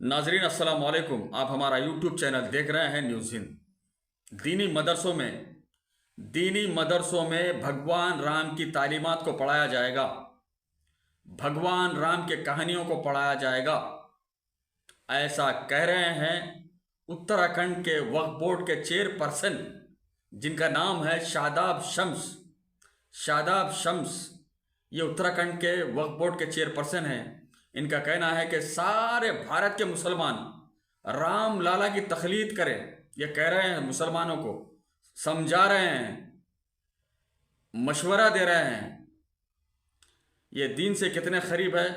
नाजरीन अस्सलाम वालेकुम। आप हमारा यूट्यूब चैनल देख रहे हैं न्यूज़ हिंद। दीनी मदरसों में भगवान राम की तालीमात को पढ़ाया जाएगा, भगवान राम के कहानियों को पढ़ाया जाएगा, ऐसा कह रहे हैं उत्तराखंड के वक्फ बोर्ड के चेयरपर्सन जिनका नाम है शादाब शम्स। शादाब शम्स ये उत्तराखंड के वक्फ बोर्ड के चेयरपर्सन हैं। इनका कहना है कि सारे भारत के मुसलमान राम लाला की तखलीद करें। ये कह रहे हैं, मुसलमानों को समझा रहे हैं, मशवरा दे रहे हैं। ये दीन से कितने करीब है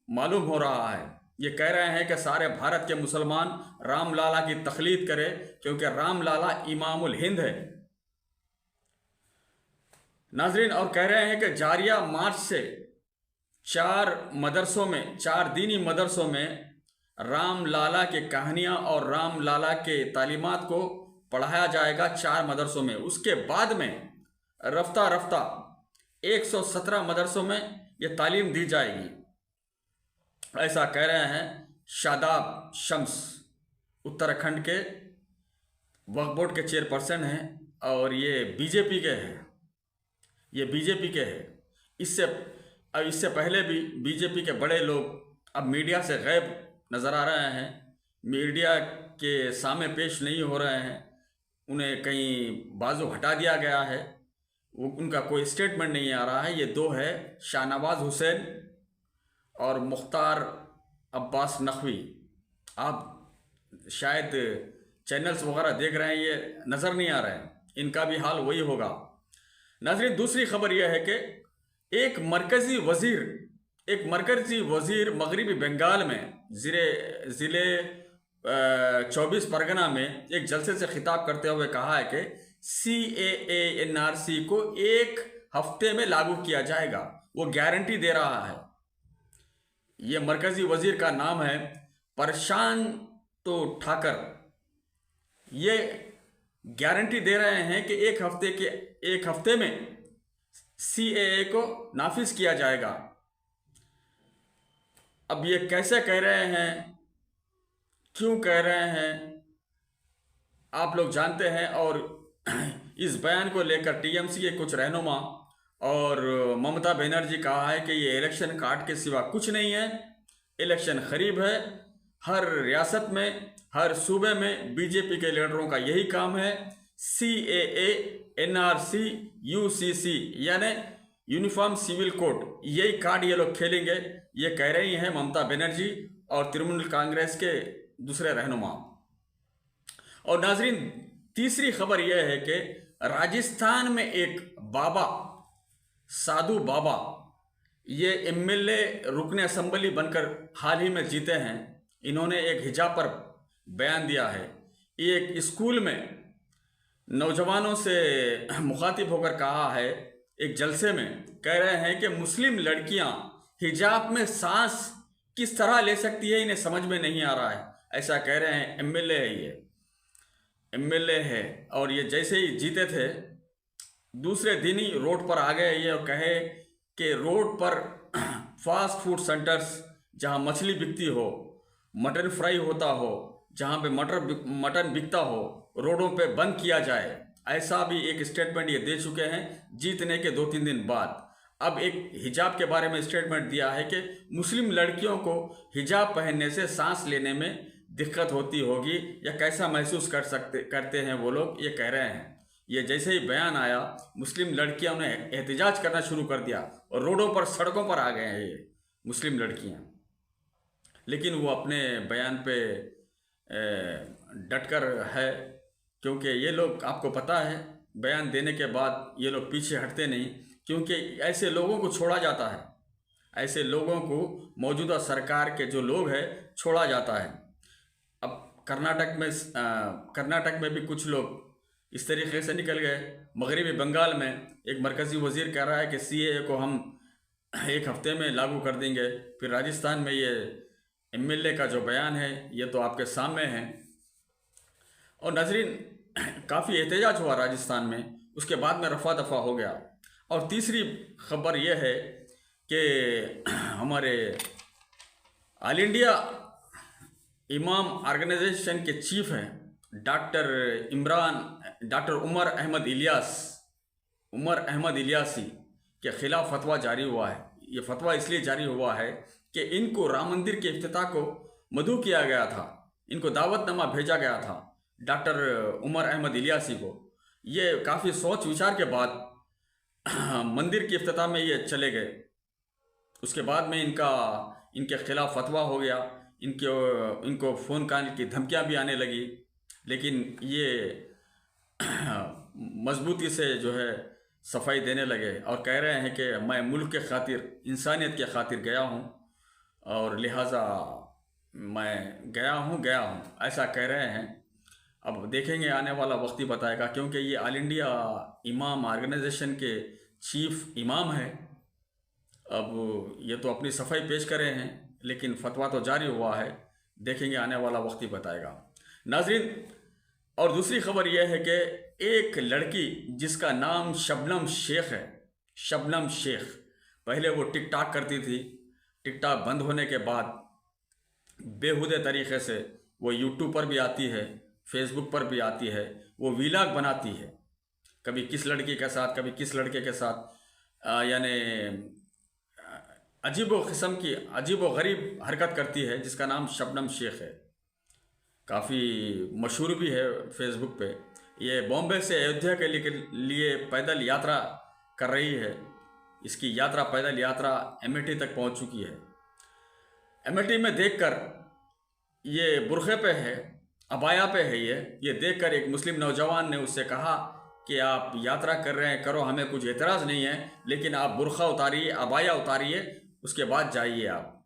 मालूम हो रहा है। ये कह रहे हैं कि सारे भारत के मुसलमान राम लाला की तखलीद करें क्योंकि राम लाला इमामुल हिंद है। नाजरीन, और कह रहे हैं कि जारिया मार्च से चार दीनी मदरसों में राम लाला के कहानियाँ और राम लाला के तालीमात को पढ़ाया जाएगा 4 मदरसों में। उसके बाद में रफ्ता रफ्ता 117 मदरसों में ये तालीम दी जाएगी, ऐसा कह रहे हैं शादाब शम्स। उत्तराखंड के वक्फ बोर्ड के चेयरपर्सन हैं और ये बीजेपी के हैं। इससे पहले भी बीजेपी के बड़े लोग अब मीडिया से गायब नज़र आ रहे हैं, मीडिया के सामने पेश नहीं हो रहे हैं। उन्हें कहीं बाजू हटा दिया गया है, उनका कोई स्टेटमेंट नहीं आ रहा है। ये दो है, शाहनवाज हुसैन और मुख्तार अब्बास नकवी। आप शायद चैनल्स वगैरह देख रहे हैं, ये नज़र नहीं आ रहे हैं, इनका भी हाल वही होगा। नाज़रीन, दूसरी खबर यह है कि एक मरकज़ी वज़ीर मगरबी बंगाल में ज़िले 24 परगना में एक जलसे से खिताब करते हुए कहा है कि CAA NRC को 1 हफ्ते में लागू किया जाएगा। वो गारंटी दे रहा है। ये मरकज़ी वज़ीर का नाम है प्रशांत ठाकर। ये गारंटी दे रहे हैं कि एक हफ्ते में CAA को नाफिज किया जाएगा। अब ये कैसे कह रहे हैं, क्यों कह रहे हैं, आप लोग जानते हैं। और इस बयान को लेकर TMC के कुछ रहनुमा और ममता बनर्जी कहा है कि ये इलेक्शन कार्ड के सिवा कुछ नहीं है। इलेक्शन करीब है, हर रियासत में, हर सूबे में बीजेपी के लीडरों का यही काम है। CAA NRC UCC यानी यूनिफॉर्म सिविल कोड, यही कार्ड ये लोग खेलेंगे। ये कह रही हैं ममता बनर्जी और तृणमूल कांग्रेस के दूसरे रहनुमा। और नाजरीन, तीसरी खबर यह है कि राजस्थान में एक बाबा, साधु बाबा, ये MLA रुकने असम्बली बनकर हाल ही में जीते हैं। इन्होंने एक हिजाब पर बयान दिया है। एक स्कूल में नौजवानों से मुखातिब होकर कहा है, एक जलसे में कह रहे हैं कि मुस्लिम लड़कियां हिजाब में सांस किस तरह ले सकती है, इन्हें समझ में नहीं आ रहा है। ऐसा कह रहे हैं। MLA है, ये MLA है। और ये जैसे ही जीते थे दूसरे दिन ही रोड पर आ गए ये और कहे कि रोड पर फास्ट फूड सेंटर्स जहां मछली बिकती हो, मटन फ्राई होता हो, जहां पे मटन बिकता हो, रोडों पे बंद किया जाए। ऐसा भी एक स्टेटमेंट ये दे चुके हैं जीतने के 2-3 दिन बाद। अब एक हिजाब के बारे में स्टेटमेंट दिया है कि मुस्लिम लड़कियों को हिजाब पहनने से सांस लेने में दिक्कत होती होगी या कैसा महसूस करते हैं वो लोग, ये कह रहे हैं। ये जैसे ही बयान आया, मुस्लिम लड़कियों ने एहतजाज करना शुरू कर दिया और रोडों पर, सड़कों पर आ गए हैं ये मुस्लिम लड़कियां। लेकिन वो अपने बयान पे डटकर है, क्योंकि ये लोग, आपको पता है, बयान देने के बाद ये लोग पीछे हटते नहीं, क्योंकि ऐसे लोगों को छोड़ा जाता है। ऐसे लोगों को मौजूदा सरकार के जो लोग हैं छोड़ा जाता है। अब कर्नाटक में भी कुछ लोग इस तरीके से निकल गए। मगरबी बंगाल में एक मरकज़ी वज़ीर कह रहा है कि CAA को हम 1 हफ्ते में लागू कर देंगे। फिर राजस्थान में ये MLA का जो बयान है ये तो आपके सामने है। और नाज़रीन, काफ़ी एहतजाज हुआ राजस्थान में, उसके बाद में रफा दफा हो गया। और तीसरी खबर यह है कि हमारे ऑल इंडिया इमाम ऑर्गेनाइजेशन के चीफ हैं डॉक्टर उमर अहमद इलियासी के ख़िलाफ़ फतवा जारी हुआ है। ये फतवा इसलिए जारी हुआ है कि इनको राम मंदिर के इफ्तिताह को मदऊ किया गया था, इनको दावतनामा भेजा गया था डॉक्टर उमर अहमद इलियासी को। ये काफ़ी सोच विचार के बाद मंदिर के इफ्तिताह में ये चले गए। उसके बाद में इनके ख़िलाफ़ फतवा हो गया, इनको फ़ोन कॉल की धमकियां भी आने लगी, लेकिन ये मजबूती से जो है सफाई देने लगे और कह रहे हैं कि मैं मुल्क के खातिर, इंसानियत के खातिर गया हूं और लिहाजा मैं गया हूं, ऐसा कह रहे हैं। अब देखेंगे, आने वाला वक्त ही बताएगा, क्योंकि ये ऑल इंडिया इमाम ऑर्गेनाइजेशन के चीफ इमाम है। अब ये तो अपनी सफाई पेश करे हैं, लेकिन फतवा तो जारी हुआ है। देखेंगे, आने वाला वक्त ही बताएगा। नाज़रीन, और दूसरी खबर यह है कि एक लड़की जिसका नाम शबनम शेख है, शबनम शेख, पहले वो टिकटॉक करती थी। टिकटॉक बंद होने के बाद बेहुदे तरीक़े से वो यूट्यूब पर भी आती है, फेसबुक पर भी आती है, वो वीलॉग बनाती है, कभी किस लड़की के साथ, कभी किस लड़के के साथ, यानी अजीबो किस्म की अजीबो गरीब हरकत करती है, जिसका नाम शबनम शेख है। काफ़ी मशहूर भी है फेसबुक पे। ये बॉम्बे से अयोध्या के लिए पैदल यात्रा कर रही है। इसकी यात्रा, पैदल यात्रा अमेठी तक पहुंच चुकी है। अमेठी में देखकर, ये बुरखे पे है, अबाया पे है, ये देखकर एक मुस्लिम नौजवान ने उससे कहा कि आप यात्रा कर रहे हैं, करो, हमें कुछ एतराज़ नहीं है, लेकिन आप बुरखा उतारिए, अबाया उतारिए, उसके बाद जाइए आप।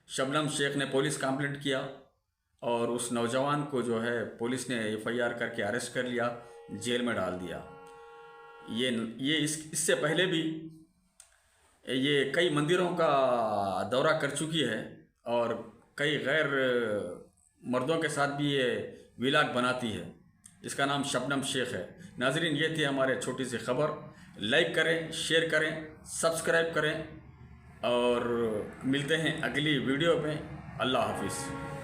शबनम शेख ने पुलिस कंप्लेंट किया और उस नौजवान को जो है पुलिस ने FIR करके अरेस्ट कर लिया, जेल में डाल दिया। इससे पहले भी ये कई मंदिरों का दौरा कर चुकी है और कई गैर मर्दों के साथ भी ये व्लॉग बनाती है। इसका नाम शबनम शेख है। नाजरीन, ये थी हमारे छोटी सी खबर। लाइक करें, शेयर करें, सब्सक्राइब करें और मिलते हैं अगली वीडियो में। अल्लाह हाफिज़।